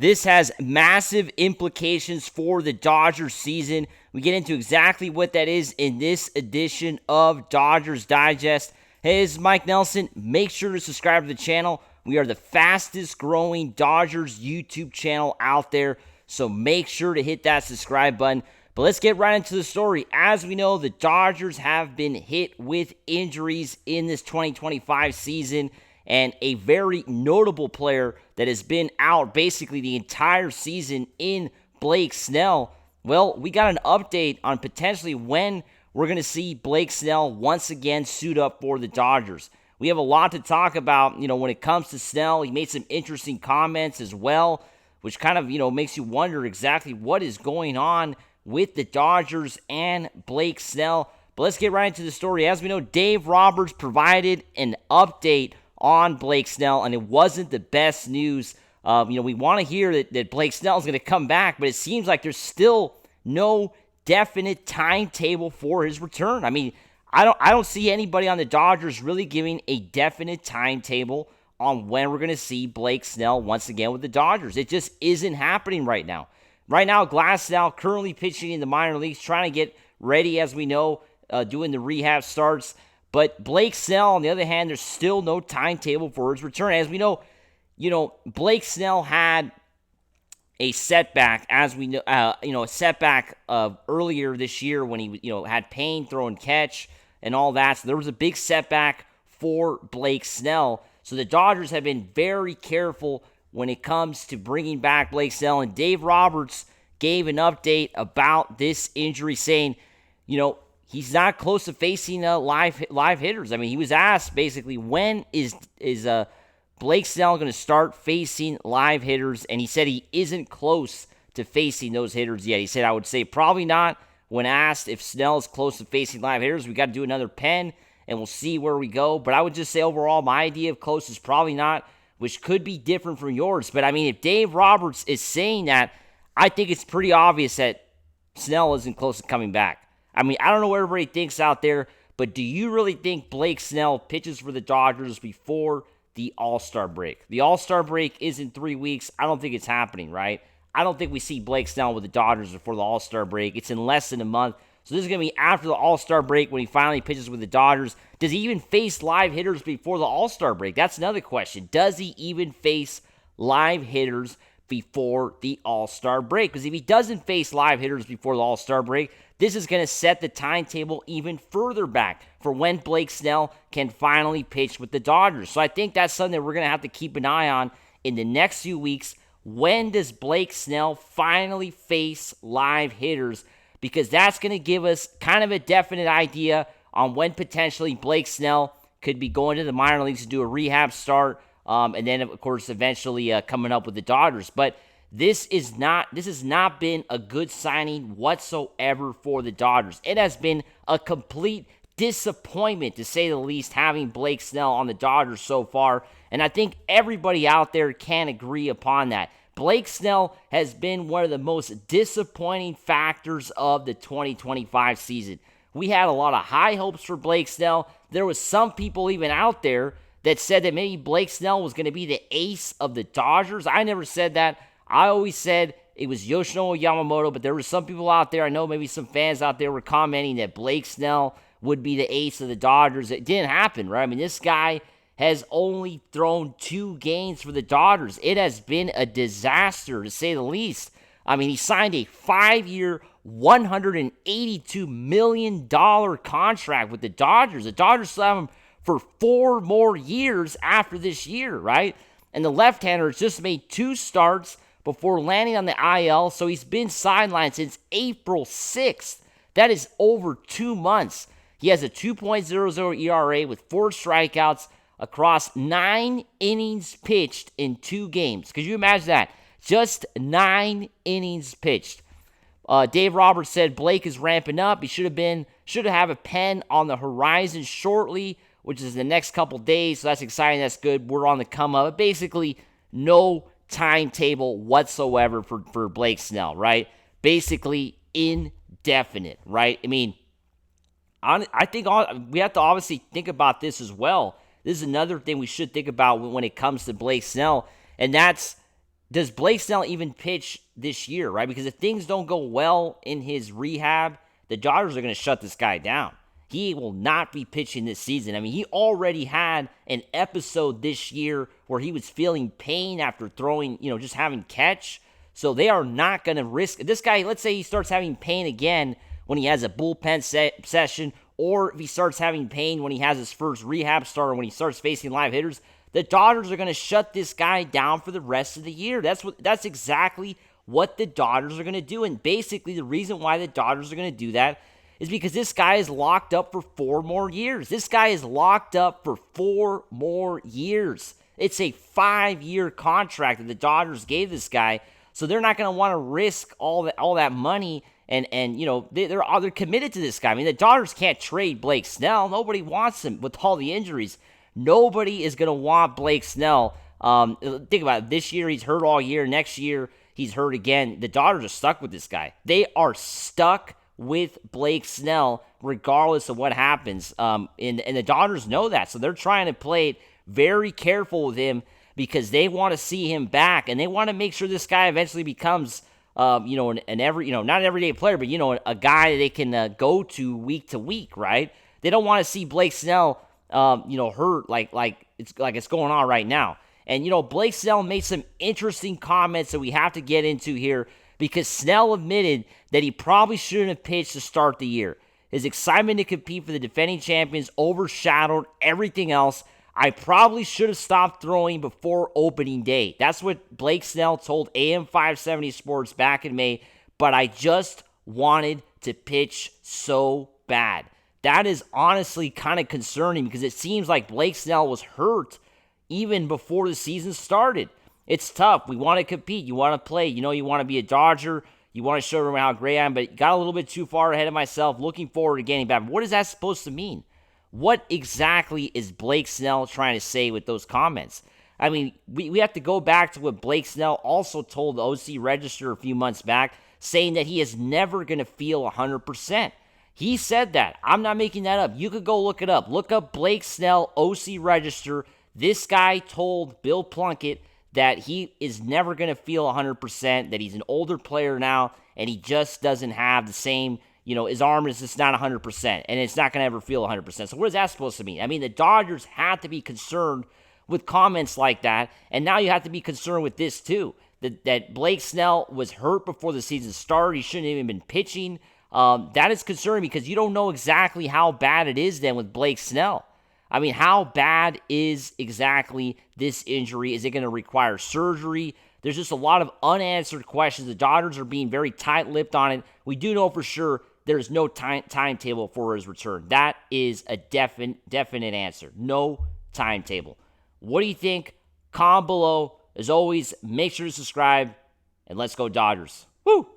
This has massive implications for the Dodgers season. We get into exactly what that is in this edition of Dodgers Digest. Hey, this is Mike Nelson. Make sure to subscribe to the channel. We are the fastest growing Dodgers YouTube channel out there, so make sure to hit that subscribe button. But let's get right into the story. As we know, the Dodgers have been hit with injuries in this 2025 season, and a very notable player that has been out basically the entire season in Blake Snell. Well, we got an update on potentially when we're going to see Blake Snell once again suit up for the Dodgers. We have a lot to talk about, when it comes to Snell. He made some interesting comments as well, which kind of, makes you wonder exactly what is going on with the Dodgers and Blake Snell. But let's get right into the story. As we know, Dave Roberts provided an update on Blake Snell, and it wasn't the best news. We want to hear that Blake Snell is going to come back, but it seems like there's still no definite timetable for his return. I mean, I don't see anybody on the Dodgers really giving a definite timetable on when we're going to see Blake Snell once again with the Dodgers. It just isn't happening right now. Right now, Glasnow currently pitching in the minor leagues, trying to get ready, as we know, doing the rehab starts. But Blake Snell, on the other hand, there's still no timetable for his return. As we know, Blake Snell had a setback, as we know, a setback earlier this year when he, had pain throwing catch and all that. So there was a big setback for Blake Snell. So the Dodgers have been very careful when it comes to bringing back Blake Snell. And Dave Roberts gave an update about this injury, saying, he's not close to facing live hitters. I mean, he was asked basically, when is Blake Snell going to start facing live hitters? And he said he isn't close to facing those hitters yet. He said, I would say probably not. When asked if Snell is close to facing live hitters, we got to do another pen, and we'll see where we go. But I would just say overall, my idea of close is probably not, which could be different from yours. But I mean, if Dave Roberts is saying that, I think it's pretty obvious that Snell isn't close to coming back. I mean, I don't know what everybody thinks out there, but do you really think Blake Snell pitches for the Dodgers before the All-Star break? The All-Star break is in 3 weeks. I don't think it's happening, right? I don't think we see Blake Snell with the Dodgers before the All-Star break. It's in less than a month. So this is going to be after the All-Star break when he finally pitches with the Dodgers. Does he even face live hitters before the All-Star break? That's another question. Does he even face live hitters before the All-Star break? Because if he doesn't face live hitters before the All-Star break, this is going to set the timetable even further back for when Blake Snell can finally pitch with the Dodgers. So I think that's something that we're going to have to keep an eye on in the next few weeks. When does Blake Snell finally face live hitters? Because that's going to give us kind of a definite idea on when potentially Blake Snell could be going to the minor leagues to do a rehab start, and then, of course, eventually coming up with the Dodgers. But this has not been a good signing whatsoever for the Dodgers. It has been a complete disappointment, to say the least, having Blake Snell on the Dodgers so far. And I think everybody out there can agree upon that. Blake Snell has been one of the most disappointing factors of the 2025 season. We had a lot of high hopes for Blake Snell. There was some people even out there that said that maybe Blake Snell was going to be the ace of the Dodgers. I never said that. I always said it was Yoshinobu Yamamoto, but there were some people out there, I know maybe some fans out there were commenting that Blake Snell would be the ace of the Dodgers. It didn't happen, right? I mean, this guy has only thrown 2 games for the Dodgers. It has been a disaster, to say the least. I mean, he signed a 5-year, $182 million contract with the Dodgers. The Dodgers still have him for 4 more years after this year, right? And the left-hander has just made 2 starts before landing on the IL, so he's been sidelined since April 6th. That is over 2 months. He has a 2.00 ERA with 4 strikeouts across 9 innings pitched in 2 games. Could you imagine that? Just 9 innings pitched. Dave Roberts said Blake is ramping up. He should have a pen on the horizon shortly, which is the next couple days. So that's exciting. That's good. We're on the come up. But basically, no timetable whatsoever for Blake Snell, right? Basically indefinite, right? I mean, I think we have to obviously think about this as well. This is another thing we should think about when it comes to Blake Snell, and that's does Blake Snell even pitch this year, right? Because if things don't go well in his rehab, the Dodgers are going to shut this guy down. He will not be pitching this season. I mean, he already had an episode this year where he was feeling pain after throwing, just having catch. So they are not going to risk this guy. Let's say he starts having pain again when he has a bullpen session, or if he starts having pain when he has his first rehab start, or when he starts facing live hitters. The Dodgers are going to shut this guy down for the rest of the year. That's exactly what the Dodgers are going to do. And basically, the reason why the Dodgers are going to do that is because this guy is locked up for 4 more years. This guy is locked up for 4 more years. It's a 5-year contract that the Dodgers gave this guy, so they're not going to want to risk all that money. And they're committed to this guy. I mean, the Dodgers can't trade Blake Snell. Nobody wants him with all the injuries. Nobody is going to want Blake Snell. Think about it. This year, he's hurt all year. Next year, he's hurt again. The Dodgers are stuck with this guy. They are stuck with Blake Snell regardless of what happens. And the Dodgers know that. So they're trying to play it very careful with him because they want to see him back. And they want to make sure this guy eventually becomes, not an everyday player, but, a guy they can go to week, right? They don't want to see Blake Snell hurt like it's going on right now. And, Blake Snell made some interesting comments that we have to get into here because Snell admitted that he probably shouldn't have pitched to start the year. His excitement to compete for the defending champions overshadowed everything else. I probably should have stopped throwing before opening day. That's what Blake Snell told AM 570 Sports back in May, but I just wanted to pitch so bad. That is honestly kind of concerning because it seems like Blake Snell was hurt even before the season started. It's tough. We want to compete. You want to play. You want to be a Dodger. You want to show everyone how great I am, but got a little bit too far ahead of myself. Looking forward to getting back. What is that supposed to mean? What exactly is Blake Snell trying to say with those comments? I mean, we have to go back to what Blake Snell also told the OC Register a few months back, saying that he is never going to feel 100%. He said that. I'm not making that up. You could go look it up. Look up Blake Snell, OC Register. This guy told Bill Plunkett that he is never going to feel 100%, that he's an older player now, and he just doesn't have the same, his arm is just not 100%, and it's not going to ever feel 100%. So what is that supposed to mean? I mean, the Dodgers have to be concerned with comments like that, and now you have to be concerned with this too, that Blake Snell was hurt before the season started. He shouldn't have even been pitching. That is concerning because you don't know exactly how bad it is then with Blake Snell. I mean, how bad is exactly this injury? Is it going to require surgery? There's just a lot of unanswered questions. The Dodgers are being very tight-lipped on it. We do know for sure there's no timetable for his return. That is a definite answer. No timetable. What do you think? Comment below. As always, make sure to subscribe, and let's go Dodgers. Woo!